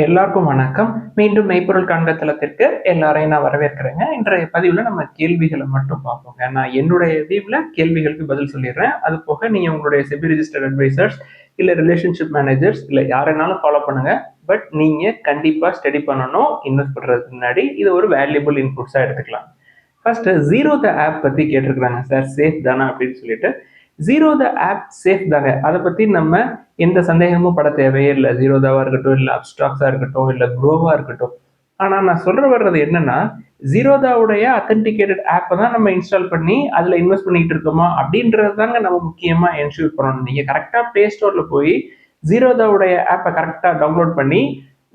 எல்லாருக்கும் வணக்கம். மீண்டும் மெய்ப்பொருள் காண்க தளத்திற்கு எல்லாரையும் நான் வரவேற்கிறேங்க. இன்றைய பதிவுல நம்ம கேள்விகளை மட்டும் பார்ப்போங்க. நான் என்னுடைய வியூல கேள்விகளுக்கு பதில் சொல்லிடுறேன். அது போக நீங்க உங்களுடைய செபி ரிஜிஸ்டர்ட் அட்வைசர்ஸ் இல்ல ரிலேஷன்ஷிப் மேனேஜர்ஸ் இல்ல யாரைனாலும் ஃபாலோ பண்ணுங்க. பட் நீங்க கண்டிப்பா ஸ்டடி பண்ணணும். இன்வெஸ்ட் பண்றதுக்கு முன்னாடி இது ஒரு வேல்யூபிள் இன்புட்ஸா எடுத்துக்கலாம். ஃபர்ஸ்ட் ஜீரோ த ஆப் பத்தி கேட்டிருக்கிறாங்க சார், சேஃப் தானா அப்படின்னு சொல்லிட்டு. ஜீரோ த ஆப் சேஃப் தாங்க, அதை பத்தி நம்ம எந்த சந்தேகமும் பட தேவையே இல்லை. ஜீரோதாவா இருக்கட்டும், இல்லை அப்ஸ்டாக்ஸா இருக்கட்டும், இல்லை குரோவா இருக்கட்டும். ஆனா நான் சொல்ற வர்றது என்னன்னா, ஜீரோதாவுடைய அத்தன்டிகேட்டட் ஆப்பை தான் நம்ம இன்ஸ்டால் பண்ணி அதுல இன்வெஸ்ட் பண்ணிட்டு இருக்கோமா அப்படின்றது தாங்க நம்ம முக்கியமா என்ஷூர் பண்ணணும். நீங்க கரெக்டா பிளே ஸ்டோர்ல போய் ஜீரோதாவுடைய ஆப்பை கரெக்டா டவுன்லோட் பண்ணி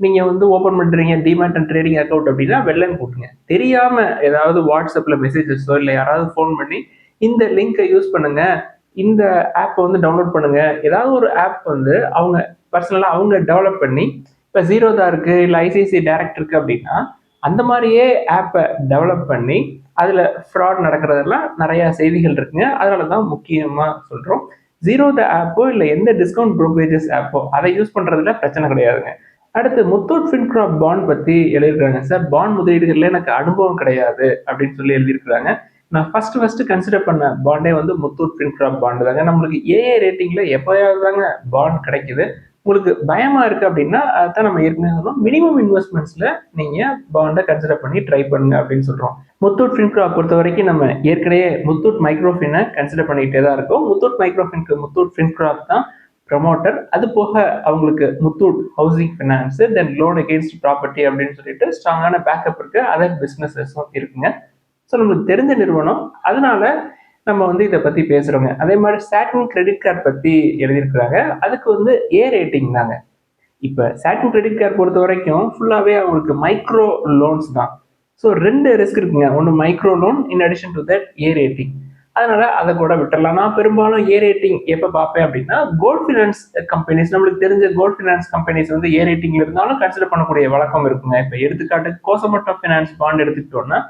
நீங்க வந்து ஓபன் பண்றீங்க டிமேட் அண்ட் ட்ரேடிங் அக்கௌண்ட் அப்படின்னா வெள்ளம் போட்டுங்க. தெரியாம ஏதாவது வாட்ஸ்அப்ல மெசேஜஸோ இல்லை யாராவது ஃபோன் பண்ணி இந்த லிங்கை யூஸ் பண்ணுங்க, இந்த ஆப் வந்து டவுன்லோட் பண்ணுங்க, ஏதாவது ஒரு ஆப் வந்து அவங்க பர்சனலா அவங்க டெவலப் பண்ணி, இப்போ ஜீரோதா இருக்கு இல்லை ஐசிஐசிஐ டைரக்ட் இருக்கு அப்படின்னா அந்த மாதிரியே ஆப்பை டெவலப் பண்ணி அதுல ஃப்ராட் நடக்கிறதெல்லாம் நிறைய செய்திகள் இருக்குங்க. அதனால தான் முக்கியமா சொல்றோம், ஜீரோதா ஆப்போ இல்லை எந்த டிஸ்கவுண்ட் ப்ரோக்கரேஜஸ் ஆப்போ அதை யூஸ் பண்றதுல பிரச்சனை கிடையாதுங்க. அடுத்து முத்தூட் ஃபின்கார்ப் பாண்ட் பத்தி எழுதியிருக்காங்க சார். பாண்ட் முதலீடுகள்ல எனக்கு அனுபவம் கிடையாது அப்படின்னு சொல்லி எழுதியிருக்கிறாங்க. நான் ஃபர்ஸ்ட் கன்சிடர் பண்ண பாண்டே வந்து முத்தூட் ஃபின்கார்ப் பாண்டு தாங்க. நம்மளுக்கு ஏஏ ரேட்டிங்ல எப்பயாவது தாங்க பாண்ட் கிடைக்குது. உங்களுக்கு பயமா இருக்கு அப்படின்னா அதான் நம்ம ஏற்கனவே சொல்றோம், மினிமம் இன்வெஸ்ட்மெண்ட்ஸ்ல நீங்க பாண்டை கன்சிடர் பண்ணி ட்ரை பண்ணுங்க அப்படின்னு சொல்றோம். முத்தூட் ஃபின்கார்ப் பொறுத்த வரைக்கும் நம்ம ஏற்கனவே முத்தூட் மைக்ரோஃபினை கன்சிடர் பண்ணிக்கிட்டே தான் இருக்கோம். முத்தூட் மைக்ரோஃபின்க்கு முத்தூட் ஃபின்கார்ப் தான் ப்ரமோட்டர். அது போக அவங்களுக்கு முத்தூட் ஹவுசிங் ஃபினான்ஸ், தென் லோன் அகேன்ஸ்ட் ப்ராப்பர்ட்டி அப்படின்னு சொல்லிட்டு ஸ்ட்ராங்கான பேக்கப் இருக்கு. அதர் பிசினஸஸும் இருக்குங்க. ஸோ நம்மளுக்கு தெரிஞ்ச நிறுவனம், அதனால நம்ம வந்து இதை பத்தி பேசுறோங்க. அதே மாதிரி சாட்டின் கிரெடிட் கார்டு பத்தி எழுதியிருக்கிறாங்க. அதுக்கு வந்து ஏ ரேட்டிங் தாங்க. இப்போ சாட்டின் கிரெடிட் கார்டு பொறுத்த வரைக்கும் ஃபுல்லாவே அவங்களுக்கு மைக்ரோ லோன்ஸ் தான். ஸோ ரெண்டு ரிஸ்க் இருக்குங்க. ஒன்று micro loan, in addition to that A rating. அதனால அதை கூட விட்டுடலாம். நான் பெரும்பாலும் ஏ ரேட்டிங் எப்போ பார்ப்பேன் அப்படின்னா, கோல்ட் ஃபினான்ஸ் கம்பெனிஸ், நம்மளுக்கு தெரிஞ்ச கோல்ட் ஃபினான்ஸ் கம்பெனிஸ் வந்து ஏ ரேட்டிங்ல இருந்தாலும் கன்சிடர் பண்ணக்கூடிய வழக்கம் இருக்குங்க. இப்போ எடுத்துக்காட்டு கோசமட்டோ ஃபினான்ஸ் பாண்ட் எடுத்துக்கிட்டோம்னா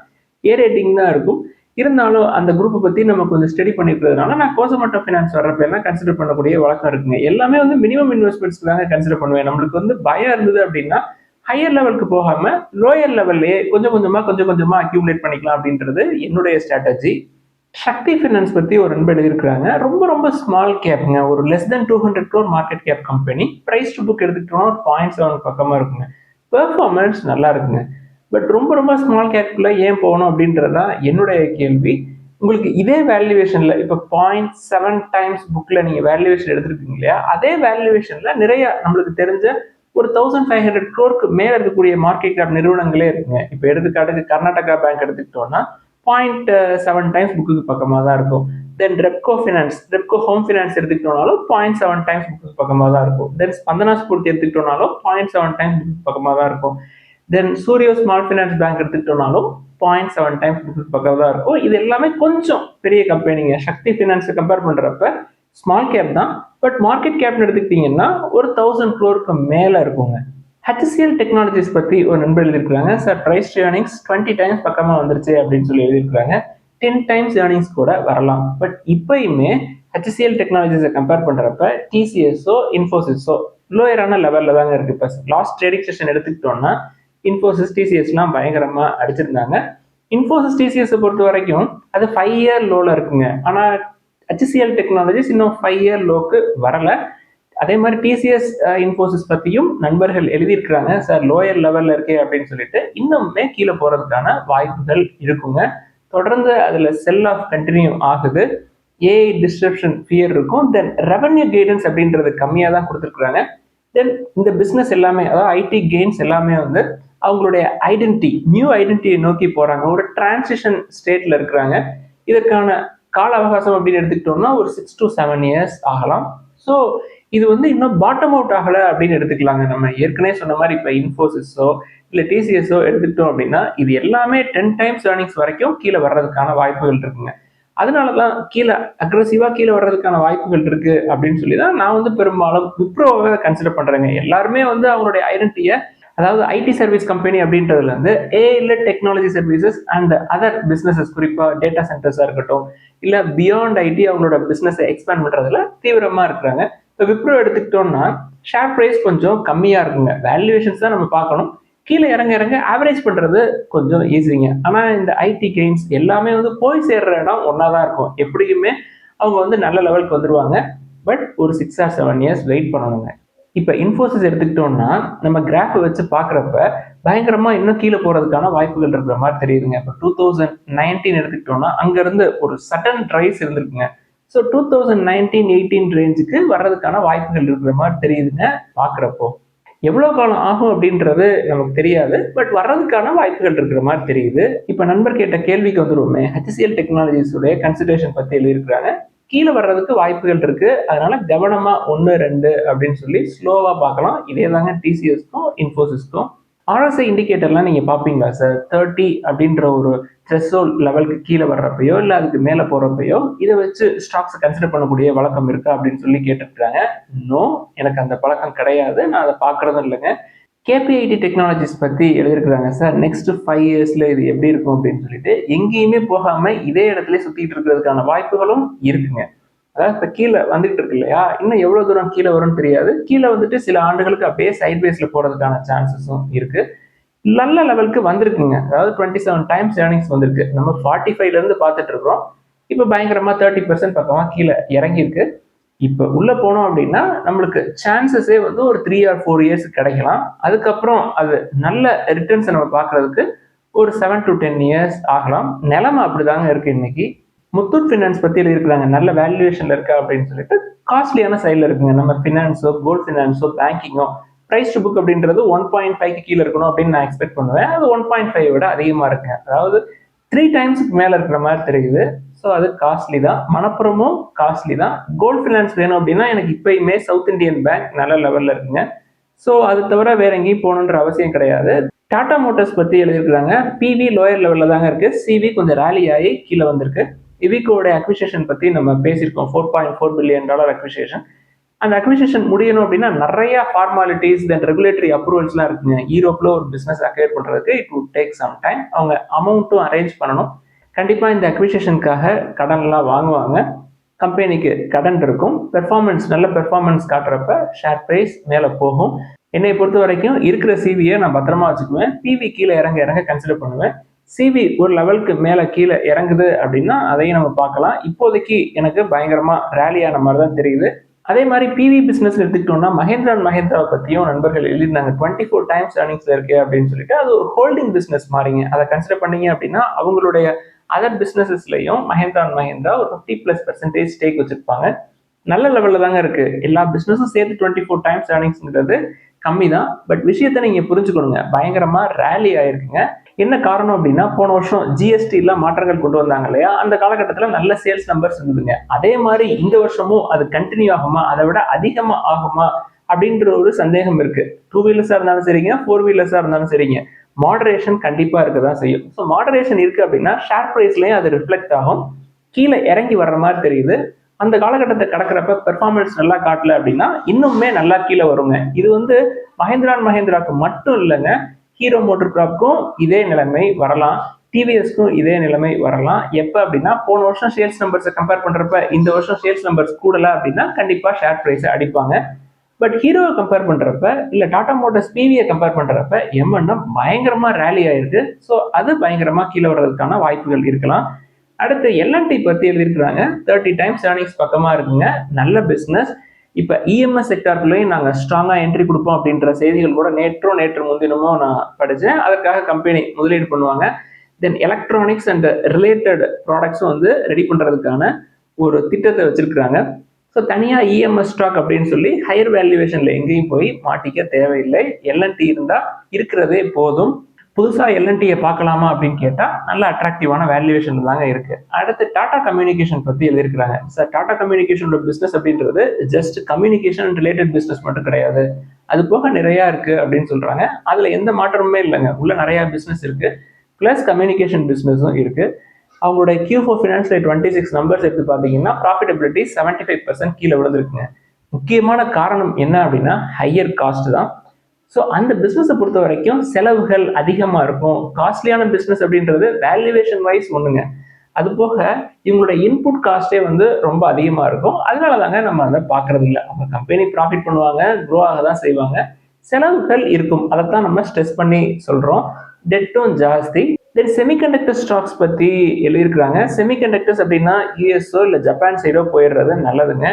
ஏ ரேட்டிங் தான் இருக்கும். இருந்தாலும் அந்த குரூப்பை பத்தி நம்ம கொஞ்சம் ஸ்டடி பண்ணிக்கிறதுனால நான் கோசமட்டோ ஃபினான்ஸ் வர்றப்பெல்லாம் கன்சிடர் பண்ணக்கூடிய வழக்கம் இருக்குங்க. எல்லாமே வந்து மினிமம் இன்வெஸ்ட்மெண்ட்ஸ்க்கு தாங்க கன்சிடர் பண்ணுவேன். நம்மளுக்கு வந்து பயம் இருந்தது அப்படின்னா ஹையர் லெவலுக்கு போகாம லோயர் லெவல்லே கொஞ்சம் கொஞ்சமா அக்யூமுலேட் பண்ணிக்கலாம் அப்படின்றது என்னுடைய ஸ்ட்ராட்டஜி. சக்தி ஃபினான்ஸ் பத்தி ஒரு நண்பர் எழுதியிருக்கிறாங்க. ரொம்ப ஸ்மால் கேப்ங்க, ஒரு less than 200 crore market cap company. Price to book எடுத்துக்கிட்டோம்னா 0.7 பக்கமா இருக்குங்க. பெர்ஃபார்மன்ஸ் நல்லா இருக்குங்க. பட் ரொம்ப ஸ்மால் கேப்ல ஏன் போகணும் அப்படின்றதான் என்னுடைய கேள்வி. உங்களுக்கு இதே வேல்யூவேஷன்ல இப்போ 0.7 டைம்ஸ் புக்ல நீங்க வேல்யூவேஷன் எடுத்துருக்கீங்க இல்லையா, அதே வேல்யூவேஷன்ல நிறைய நம்மளுக்கு தெரிஞ்ச ஒரு 1500 crore மேல இருக்கக்கூடிய மார்க்கெட் கேப் நிறுவனங்களே இருக்குங்க. இப்போ எடுத்துக்காட்டுக்கு கர்நாடகா பேங்க் எடுத்துக்கிட்டோம்னா 0.7 டைம்ஸ் புக்கு பக்கமாக தான் இருக்கும். தென் ரெப்கோ ஹோம் ஃபினான்ஸ் எடுத்துக்கிட்டோம்னாலும் 0.7 டைம்ஸ் புக்கு பக்கமாக தான் இருக்கும். தென் ஸ்பந்தனா ஸ்பூர்த்தி எடுத்துக்கிட்டோம்னாலும் 0.7 டைம்ஸ் புக்கு பக்கமாக தான் இருக்கும். Then Suryoday small finance bank எடுத்துக்கிட்டோம்னாலும் 0.7 டைம்ஸ் புக்கு பக்கம் தான் இருக்கும். இது எல்லாமே கொஞ்சம் பெரிய கம்பெனிங்க. சக்தி ஃபினான்ஸை கம்பேர் பண்றப்ப ஸ்மால் கேப் தான். பட் மார்க்கெட் கேப்னு எடுத்துக்கிட்டீங்கன்னா ஒரு 1000 crore மேல இருக்குங்க. HCL டெக்னாலஜிஸ் பத்தி ஒரு நண்பர் எழுதியிருக்காங்க. Sir price to earnings 20 times பக்கமா வந்துருச்சு அப்படின்னு சொல்லி எழுதியிருக்காங்க. 10 டைம்ஸ் ஏர்னிங்ஸ் கூட வரலாம். பட் இப்பயுமே HCL டெக்னாலஜிஸை கம்பேர் பண்றப்ப டிசிஎஸ்ஓ இன்ஃபோசிஸோ லோயரான லெவல்ல தாங்க இருக்கு. இப்போ லாஸ்ட் ட்ரேடிங் செஷன் எடுத்துக்கிட்டோம்னா இன்ஃபோசிஸ் டிசிஎஸ்லாம் பயங்கரமா அடிச்சிருந்தாங்க. இன்ஃபோசிஸ் டிசிஎஸ் பொறுத்த வரைக்கும் அது 5 year லோல இருக்குங்க. ஆனா HCL டெக்னாலஜிஸ் இன்னும் 5 year லோக்கு வரல. அதே மாதிரி டிசிஎஸ் இன்ஃபோசிஸ் பத்தியும் நண்பர்கள் எழுதியிருக்கிறாங்க. சார் லோயர் லெவல்ல இருக்கே அப்படின்னு சொல்லிட்டு இன்னுமே கீழே போறதுக்கான வாய்ப்புகள் இருக்குங்க. தொடர்ந்து அதுல செல் ஆஃப் கண்டினியூ ஆகுது. ஏஐ டிஸ்ட்ரப்ஷன் ஃபியர் இருக்கும். தென் ரெவன்யூ கைடன்ஸ் அப்படின்றது கம்மியா தான் கொடுத்துருக்காங்க. தென் இந்த பிசினஸ் எல்லாமே, அதாவது ஐடி கெயின்ஸ் எல்லாமே வந்து அவங்களுடைய நியூ ஐடென்டிட்டியை நோக்கி போறாங்க. ஒரு டிரான்சிஷன் ஸ்டேட்ல இருக்கிறாங்க. இதற்கான கால அவகாசம் அப்படின்னு எடுத்துக்கிட்டோம்னா ஒரு 6 to 7 years ஆகலாம். ஸோ இது வந்து இன்னும் பாட்டம் அவுட் ஆகலை அப்படின்னு எடுத்துக்கலாங்க. நம்ம ஏற்கனவே சொன்ன மாதிரி இப்போ இன்ஃபோசிஸோ இல்லை டிசிஎஸ்ஓ எடுத்துக்கிட்டோம் அப்படின்னா இது எல்லாமே 10 டைம்ஸ் ஏர்னிங்ஸ் வரைக்கும் கீழே வர்றதுக்கான வாய்ப்புகள் இருக்குங்க. அதனாலதான் அக்ரெசிவா கீழே வர்றதுக்கான வாய்ப்புகள் இருக்கு அப்படின்னு சொல்லி தான் நான் வந்து பெரும்பாலும் விப்ரோவை கன்சிடர் பண்றேங்க. எல்லாருமே வந்து அவங்களுடைய ஐடென்டிட்டியை, அதாவது ஐடி சர்வீஸ் கம்பெனி அப்படின்றதுல இருந்து AI technology services and other businesses, குறிப்பா டேட்டா சென்டர்ஸா இருக்கட்டும் இல்ல பியாண்ட் ஐடி அவங்களோட பிசினஸை எக்ஸ்பேண்ட் பண்றதுல தீவிரமா இருக்கிறாங்க. இப்போ விப்ரோ எடுத்துக்கிட்டோம்னா ஷேர் ப்ரைஸ் கொஞ்சம் கம்மியாக இருக்குங்க. வேல்யூவேஷன்ஸ் தான் நம்ம பார்க்கணும். கீழே இறங்க இறங்க ஆவரேஜ் பண்ணுறது கொஞ்சம் ஈஸிங்க. ஆனால் இந்த ஐடி கெயின்ஸ் எல்லாமே வந்து போய் சேர்ற இடம் ஒன்றா தான் இருக்கும். எப்படியுமே அவங்க வந்து நல்ல லெவலுக்கு வந்துடுவாங்க. பட் ஒரு 6 or 7 இயர்ஸ் வெயிட் பண்ணணுங்க. இப்போ இன்ஃபோசிஸ் எடுத்துக்கிட்டோம்னா நம்ம கிராஃபை வச்சு பார்க்குறப்ப பயங்கரமாக இன்னும் கீழே போகிறதுக்கான வாய்ப்புகள் இருக்கிற மாதிரி தெரியுதுங்க. இப்போ 2019 எடுத்துக்கிட்டோம்னா அங்கேருந்து ஒரு சடன் ரைஸ் இருந்திருக்குங்க. ஸோ 2019-18 ரேஞ்சுக்கு வர்றதுக்கான வாய்ப்புகள் இருக்கிற மாதிரி தெரியுதுங்க பார்க்குறப்போ. எவ்வளோ காலம் ஆகும் அப்படின்றது நமக்கு தெரியாது. பட் வர்றதுக்கான வாய்ப்புகள் இருக்கிற மாதிரி தெரியுது. இப்போ நண்பர் கேட்ட கேள்விக்கு வந்துருவோமே, ஹெச்சிஎல் டெக்னாலஜிஸுடைய கன்சிடரேஷன் பற்றி எழுதியிருக்கிறாங்க. கீழே வர்றதுக்கு வாய்ப்புகள் இருக்கு. அதனால கவனமா 1, 2 அப்படின்னு சொல்லி ஸ்லோவா பார்க்கலாம். இதே தாங்க டிசிஎஸ்க்கும் இன்ஃபோசிஸ்க்கும். RSI இண்டிகேட்டர்லாம் நீங்க பாப்பீங்களா சார்? 30 அப்படின்ற ஒரு த்ரெஷோல்ட் லெவலுக்கு கீழே வர்றப்பயோ இல்லை அதுக்கு மேலே போறப்பயோ இதை வச்சு ஸ்டாக்ஸ் கன்சிடர் பண்ணக்கூடிய வழக்கம் இருக்கா அப்படின்னு சொல்லி கேட்டுருக்காங்க. நோ, எனக்கு அந்த பழக்கம் கிடையாது. நான் அதை பார்க்கறதும் இல்லைங்க. KPIT டெக்னாலஜிஸ் பற்றி எழுதியிருக்கிறாங்க சார். நெக்ஸ்ட் 5 இயர்ஸ்ல இது எப்படி இருக்கும் அப்படின்னு சொல்லிட்டு எங்கேயுமே போகாம இதே இடத்துல சுத்திட்டு இருக்கிறதுக்கான வாய்ப்புகளும் இருக்குங்க. அதாவது இப்போ கீழே வந்துகிட்டு இருக்கு இல்லையா, இன்னும் எவ்வளவு தூரம் கீழே வரும்னு தெரியாது. கீழே வந்துட்டு சில ஆண்டுகளுக்கு அப்படியே சைட்வேஸ்ல போறதுக்கான சான்சஸும் இருக்கு. நல்ல லெவலுக்கு வந்திருக்குங்க. அதாவது 27 டைம்ஸ் ஏர்னிங்ஸ் வந்திருக்கு. நம்ம 45ல இருந்து பார்த்துட்டு இருக்கிறோம். இப்போ பயங்கரமா 30% பக்கமா கீழே இறங்கியிருக்கு. இப்போ உள்ள போனோம் அப்படின்னா நம்மளுக்கு சான்சஸே வந்து ஒரு 3 or 4 இயர்ஸ் கிடைக்கலாம். அதுக்கப்புறம் அது நல்ல ரிட்டர்ன்ஸை நம்ம பார்க்கறதுக்கு ஒரு 7 to 10 இயர்ஸ் ஆகலாம். நிலைமை அப்படிதாங்க இருக்கு இன்னைக்கு. முத்தூட் ஃபினான்ஸ் பத்தி எழுதியிருக்கிறாங்க. நல்ல வேல்யூவேஷன்ல இருக்கா அப்படின்னு சொல்லிட்டு காஸ்ட்லியான சைட்ல இருக்குங்க. நம்ம ஃபினான்ஸோ கோல்ட் ஃபினான்ஸோ பேங்கிங்கோ பிரைஸ் டு புக் அப்படின்றது 1.5க்கு கீழே இருக்கணும் அப்படின்னு நான் எக்ஸ்பெக்ட் பண்ணுவேன். அது 1.5 விட அதிகமா இருக்குங்க. அதாவது 3 டைம்ஸ்க்கு மேல இருக்கிற மாதிரி தெரியுது. ஸோ அது காஸ்ட்லி தான். மணப்புறமும் காஸ்ட்லி தான். கோல்ட் ஃபினான்ஸ் வேணும் அப்படின்னா எனக்கு இப்பயுமே சவுத் இந்தியன் பேங்க் நல்ல லெவல்ல இருக்குங்க. ஸோ அது தவிர வேற எங்கேயும் போகணுன்ற அவசியம் கிடையாது. டாடா மோட்டார்ஸ் பத்தி எழுதியிருக்கிறாங்க. பிவி லோயர் லெவல்ல தாங்க இருக்கு. சிவி கொஞ்சம் ரேலி ஆகி கீழே வந்திருக்கு. இவிகோட அக்விசிஷன் பத்தி நம்ம பேசியிருக்கோம். $4.4 பில்லியன் அக்விசிஷன். அந்த அக்விசிஷன் முடியணும் அப்படின்னா நிறைய ஃபார்மாலிட்டிஸ் தென் ரெகுலேட்டரி அப்ரூவல்ஸ்லாம் இருக்குங்க. யூரோப்ல ஒரு பிசினஸ் அக்வயர் பண்றதுக்கு it would take some time. அவங்க அமௌண்ட்டும் அரேஞ்ச் பண்ணணும். கண்டிப்பா இந்த அக்விசிஷனுக்காக கடன்லாம் வாங்குவாங்க. கம்பெனிக்கு கடன் இருக்கும். நல்ல பெர்ஃபார்மன்ஸ் காட்டுறப்ப ஷேர் பிரைஸ் மேலே போகும். என்னை பொறுத்த வரைக்கும் இருக்கிற சிவியை நான் பத்திரமா வச்சுக்குவேன். பிவி கீழே இறங்க இறங்க கன்சிடர் பண்ணுவேன். சிவி ஒரு லெவலுக்கு மேலே கீழே இறங்குது அப்படின்னா அதையும் நம்ம பார்க்கலாம். இப்போதைக்கு எனக்கு பயங்கரமா ரேலியான மாதிரி தான் தெரியுது. அதே மாதிரி பிவி பிசினஸ் எடுத்துக்கிட்டோம்னா மஹேந்திரா அண்ட் மஹேந்திராவை பற்றியும் நண்பர்கள் எழுதியிருந்தாங்க. 24 டைம்ஸ் ஏர்னிங்ஸ்ல இருக்கு அப்படின்னு சொல்லிட்டு. அது ஒரு ஹோல்டிங் பிசினஸ் மாறிங்க. அதை கன்சிடர் பண்ணீங்க அப்படின்னா அவங்களுடைய அதர் பிசினஸஸ்லையும் மஹேந்திரா அண்ட் மஹேந்திரா ஒரு 50+% ஸ்டேக் வச்சிருப்பாங்க. நல்ல லெவல்ல தாங்க இருக்கு. எல்லா பிசினஸும் சேர்த்து 24 டைம்ஸ் ஏர்னிங்ஸ்ங்கிறது கம்மி தான். பட் விஷயத்தை நீங்க புரிஞ்சுக்கணுங்க. பயங்கரமா ரேலி ஆயிருக்குங்க. என்ன காரணம் அப்படின்னா போன வருஷம் ஜிஎஸ்டில மாற்றங்கள் கொண்டு வந்தாங்க இல்லையா, அந்த காலகட்டத்தில் நல்ல சேல்ஸ் நம்பர்ஸ் இருந்ததுங்க. அதே மாதிரி இந்த வருஷமும் அது கண்டினியூ ஆகுமா, அதை விட அதிகமா ஆகுமா அப்படின்ற ஒரு சந்தேகம் இருக்கு. 2 வீலர்ஸா இருந்தாலும் சரிங்க, 4 வீலர்ஸா இருந்தாலும் சரிங்க, மாடரேஷன் கண்டிப்பா இருக்கதான் செய்யும். ஸோ மாடரேஷன் இருக்கு அப்படின்னா ஷேர் பிரைஸ்லயும் அது ரிஃப்ளெக்ட் ஆகும். கீழே இறங்கி வர்ற மாதிரி தெரியுது. அந்த காலகட்டத்தை கடக்கிறப்ப பெர்ஃபார்மன்ஸ் நல்லா காட்டல அப்படின்னா இன்னுமே நல்லா கீழே வருங்க. இது வந்து மஹேந்திரா அண்ட் மஹேந்திராவுக்கு மட்டும் இல்லைங்க, ஹீரோ மோட்டர் கிராப்க்கும் இதே நிலைமை வரலாம், டிவிஎஸ்க்கும் இதே நிலைமை வரலாம். எப்போ அப்படின்னா போன வருஷம் சேல்ஸ் நம்பர்ஸை கம்பேர் பண்றப்ப இந்த வருஷம் சேல்ஸ் நம்பர்ஸ் கூடல அப்படின்னா கண்டிப்பா ஷேர் பிரைஸை அடிப்பாங்க. பட் ஹீரோவை கம்பேர் பண்றப்ப இல்ல டாடா மோட்டார்ஸ் பிவியை கம்பேர் பண்றப்ப எம்என்எம் பயங்கரமா ரேலி ஆயிருக்கு. ஸோ அது பயங்கரமா கீழே வர்றதுக்கான வாய்ப்புகள் இருக்கலாம். அடுத்து எல்என்டி பத்தி எழுதியிருக்கிறாங்க. 30 டைம்ஸ் ஏர்னிங்ஸ் பக்கமா இருக்குங்க. நல்ல பிசினஸ். இப்ப இஎம்எஸ் செக்டாருக்குள்ளேயும் நாங்க ஸ்ட்ராங்கா என்ட்ரி கொடுப்போம் அப்படின்ற செய்திகள் கூட நேற்று முன்தினமோ நான் படிச்சேன். அதற்காக கம்பெனி முதலீடு பண்ணுவாங்க. தென் எலக்ட்ரானிக்ஸ் அண்ட் ரிலேட்டட் ப்ராடக்ட்ஸும் வந்து ரெடி பண்றதுக்கான ஒரு திட்டத்தை வச்சிருக்கிறாங்க. ஸோ தனியா இஎம்எஸ் ஸ்டாக் அப்படின்னு சொல்லி ஹையர் வேல்யூவேஷன்ல எங்கேயும் போய் மாட்டிக்க தேவையில்லை. எல்என்டி இருந்தா இருக்கிறதே போதும். புதுசா எல்என்டியை பார்க்கலாமா அப்படின்னு கேட்டா நல்ல அட்ராக்டிவான வேல்யூவேஷன் தாங்க இருக்கு. அடுத்து டாடா கம்யூனிகேஷன் பத்தி எழுதியிருக்கிறாங்க. சார் டாடா கம்யூனிகேஷனோட பிசினஸ் அப்படின்றது ஜஸ்ட் கம்யூனிகேஷன் ரிலேட்டட் பிசினஸ் மட்டும் கிடையாது, அது போக நிறைய இருக்கு அப்படின்னு சொல்றாங்க. அதுல எந்த மாற்றமுமே இல்லைங்க. உள்ள நிறைய பிசினஸ் இருக்கு, பிளஸ் கம்யூனிகேஷன் பிசினஸும் இருக்கு. அவங்களுடைய Q4 ஃபினான்ஷியல் 26 நம்பர்ஸ் எடுத்து பார்த்தீங்கன்னா ப்ராஃபிட்டபிலிட்டி 75% கீழே விழுந்திருக்குங்க. முக்கியமான காரணம் என்ன அப்படின்னா ஹையர் காஸ்ட் தான். ஸோ அந்த பிஸ்னஸை பொறுத்த வரைக்கும் செலவுகள் அதிகமாக இருக்கும். காஸ்ட்லியான பிஸ்னஸ் அப்படின்றது வேல்யூவேஷன் வைஸ் ஒன்றுங்க, அது போக இவங்களுடைய இன்புட் காஸ்டே வந்து ரொம்ப அதிகமா இருக்கும். அதனால தாங்க நம்ம அதை பார்க்கறது இல்லை. அவங்க கம்பெனி ப்ராஃபிட் பண்ணுவாங்க, க்ரோ ஆக தான் செய்வாங்க, செலவுகள் இருக்கும், அதைத்தான் நம்ம ஸ்ட்ரெஸ் பண்ணி சொல்றோம். டெட்டும் ஜாஸ்தி. தென் செமிகண்டக்டர் ஸ்டாக்ஸ் பத்தி எழுதியிருக்கிறாங்க. செமிகண்டக்டர்ஸ் அப்படின்னா யூஎஸ்ஓ இல்லை ஜப்பான் சைடோ போயிடுறது நல்லதுங்க.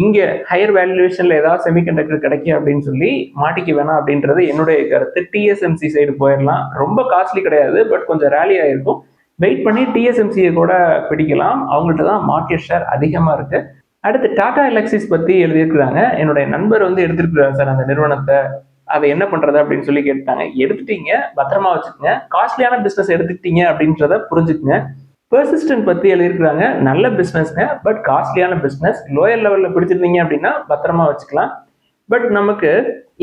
இங்க ஹையர் வேல்யூவேஷன்ல ஏதாவது செமிகண்டக்டர் கிடைக்கும் அப்படின்னு சொல்லி மாட்டிக்க வேணாம் அப்படின்றது என்னுடைய கருத்து. டிஎஸ்எம்சி சைடு போயிடலாம். ரொம்ப காஸ்ட்லி கிடையாது, பட் கொஞ்சம் ரேலி ஆயிருக்கும். வெயிட் பண்ணி டிஎஸ்எம்சியை கூட பிடிக்கலாம். அவங்கள்ட்ட தான் மார்க்கெட் ஷேர் அதிகமா இருக்கு. அடுத்து டாடா எலக்ட்ரிக்ஸ் பத்தி எழுதியிருக்கிறாங்க. என்னுடைய நண்பர் வந்து எடுத்திருக்கிறார் சார் அந்த நிறுவனத்தை, அதை என்ன பண்றது அப்படின்னு சொல்லி கேட்டாங்க. எடுத்துட்டீங்க, பத்திரமா வச்சுக்கோங்க. காஸ்ட்லியான பிசினஸ் எடுத்துக்கிட்டீங்க அப்படின்றத புரிஞ்சுக்குங்க. பெர்சிஸ்டன்ட் பத்தி எழுதியிருக்கிறாங்க. நல்ல பிசினஸ்ங்க, பட் காஸ்ட்லியான பிசினஸ். லோயர் லெவல்ல பிடிச்சிருந்தீங்க அப்படின்னா பத்திரமா வச்சுக்கலாம். பட் நமக்கு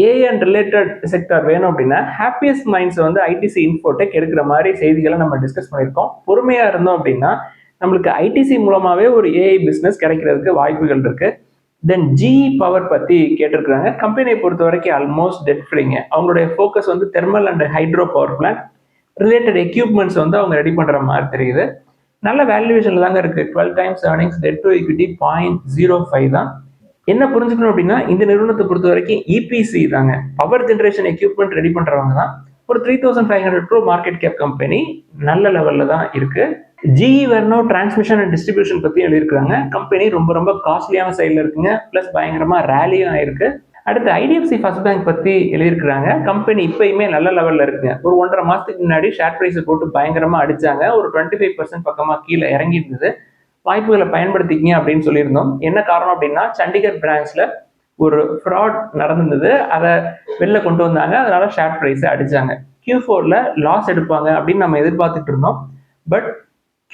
ஏஐ அண்ட் ரிலேட்டட் செக்டர் வேணும் அப்படின்னா ஹாப்பியஸ்ட் மைண்ட்ஸ் வந்து ஐடிசி இன்ஃபோடெக் எடுக்கிற மாதிரி செய்திகளை நம்ம டிஸ்கஸ் பண்ணியிருக்கோம். பொறுமையா இருந்தோம் அப்படின்னா நம்மளுக்கு ஐடிசி மூலமாவே ஒரு ஏஐ பிசினஸ் கிடைக்கிறதுக்கு வாய்ப்புகள் இருக்கு. தென் ஜிஇ பவர் பத்தி கேட்டிருக்கிறாங்க. கம்பெனியை பொறுத்த வரைக்கும் ஆல்மோஸ்ட் டெட் ஃப்ரீங்க. அவங்களுடைய ஃபோக்கஸ் வந்து thermal and hydro power plant related equipments வந்து அவங்க ரெடி பண்ற மாதிரி தெரியுது. நல்ல வேல்யூவேஷன்ல தாங்க இருக்கு. 12 times earnings, debt to equity 0.05 தான். என்ன புரிஞ்சுக்கணும் அப்படின்னா இந்த நிறுவனத்தை பொறுத்த வரைக்கும் இபிசி தாங்க, பவர் ஜென்ரேஷன் எக்யூப்மெண்ட் ரெடி பண்றவங்க தான். ஒரு 3500 crore மார்க்கெட் கேப் கம்பெனி, நல்ல லெவல்ல தான் இருக்கு. ஜிஇ வெர்னோ டிரான்ஸ்மிஷன் அண்ட் டிஸ்ட்ரிபியூஷன் பத்தி எழுதியிருக்காங்க. கம்பெனி ரொம்ப ரொம்ப காஸ்ட்லியான சைட்ல இருக்குங்க, பிளஸ் பயங்கரமா ரேலியும் ஆயிருக்கு. அடுத்து ஐடிஎஃப்சி ஃபர்ஸ்ட் பேங்க் பத்தி எழுதியிருக்கிறாங்க. கம்பெனி இப்பயுமே நல்ல லெவல்ல இருக்குங்க. ஒரு 1.5 மாசத்துக்கு முன்னாடி ஷேர் பிரைஸ் போட்டு பயங்கரமா அடிச்சாங்க. ஒரு 25% பக்கமா கீழே இறங்கி இருந்தது. வாய்ப்புகளை பயன்படுத்திக்கிங்க அப்படின்னு சொல்லியிருந்தோம். என்ன காரணம் அப்படின்னா சண்டிகர் பிரான்ச்ல ஒரு ஃப்ராட் நடந்தது, அதை வெளில கொண்டு வந்தாங்க. அதனால ஷேர் பிரைஸ் அடிச்சாங்க. Q4ல லாஸ் எடுப்பாங்க அப்படின்னு நம்ம எதிர்பார்த்துட்டு இருந்தோம். But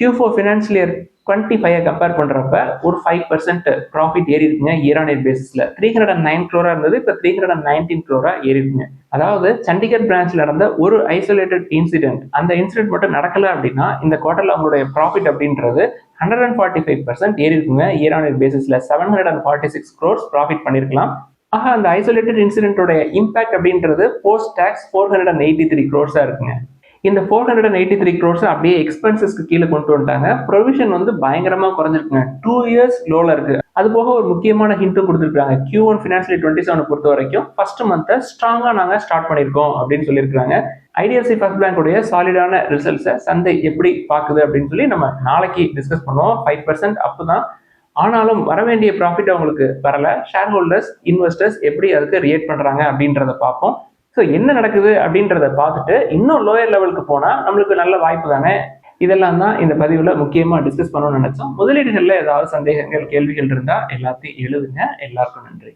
Q4 financial year 25 compare பண்றப்ப ஒரு 5% ப்ராஃபிட் ஏறி இருக்குங்க. இயர் ஆன் இயர் பேசிஸ்ல 309 crore இருந்தது, இப்ப 319 crore ஏறி இருக்குங்க. அதாவது சண்டிகர் பிரான்ச்ல நடந்த ஒரு ஐசோலேட்டட் இன்சிடென்ட், அந்த இன்சிடென்ட் மட்டும் நடக்கல அப்படின்னா இந்த குவார்டர்ல அவங்களுடைய ப்ராஃபிட் அப்படின்றது 145% ஏறி இருக்குங்க. இயர் ஆன் இயர் பேசிஸ்ல 746 crores ப்ராஃபிட் பண்ணிருக்கலாம். ஆக அந்த ஐசோலேட்டட் இன்சிடென்ட்டோட இம்பாக்ட் அப்படின்றது போஸ்ட் டாக்ஸ் 483 crores இருக்குங்க. இந்த 483 crores அப்படியே எக்ஸ்பென்சஸ்க்கு கீழே கொண்டு வந்துட்டாங்க. ப்ரொவிஷன் வந்து பயங்கரமா குறைஞ்சிருக்குங்க. 2 years லோல இருக்கு. அது போக ஒரு முக்கியமான ஹிண்ட்டும் கொடுத்துருக்காங்க. Q1 ஃபினான்ஷியல் 27 பொறுத்த வரைக்கும் ஃபர்ஸ்ட் மந்த் ஸ்ட்ராங்கா நாங்க ஸ்டார்ட் பண்ணிருக்கோம் அப்படின்னு சொல்லியிருக்காங்க. ஐடிஎஃப்சி ஃபர்ஸ்ட் பேங்கோடைய சாலிடான ரிசல்ட்ஸை சந்தை எப்படி பாக்குது அப்படின்னு சொல்லி நம்ம நாளைக்கு டிஸ்கஸ் பண்ணுவோம். 5% அப் தான், ஆனாலும் வர வேண்டிய ப்ராஃபிட் அவங்களுக்கு வரல. ஷேர் ஹோல்டர்ஸ், இன்வெஸ்டர்ஸ் எப்படி அதுக்கு ரியாக்ட் பண்றாங்க அப்படின்றத பார்ப்போம். ஸோ என்ன நடக்குது அப்படின்றத பார்த்துட்டு இன்னும் லோயர் லெவலுக்கு போனா நம்மளுக்கு நல்ல வாய்ப்பு தானே. இதெல்லாம் தான் இந்த பதிவுல முக்கியமா டிஸ்கஸ் பண்ணணும்னு நினைச்சோம். முதலீடுகள்ல ஏதாவது சந்தேகங்கள், கேள்விகள் இருந்தா எல்லாத்தையும் எழுதுங்க. எல்லாருக்கும் நன்றி.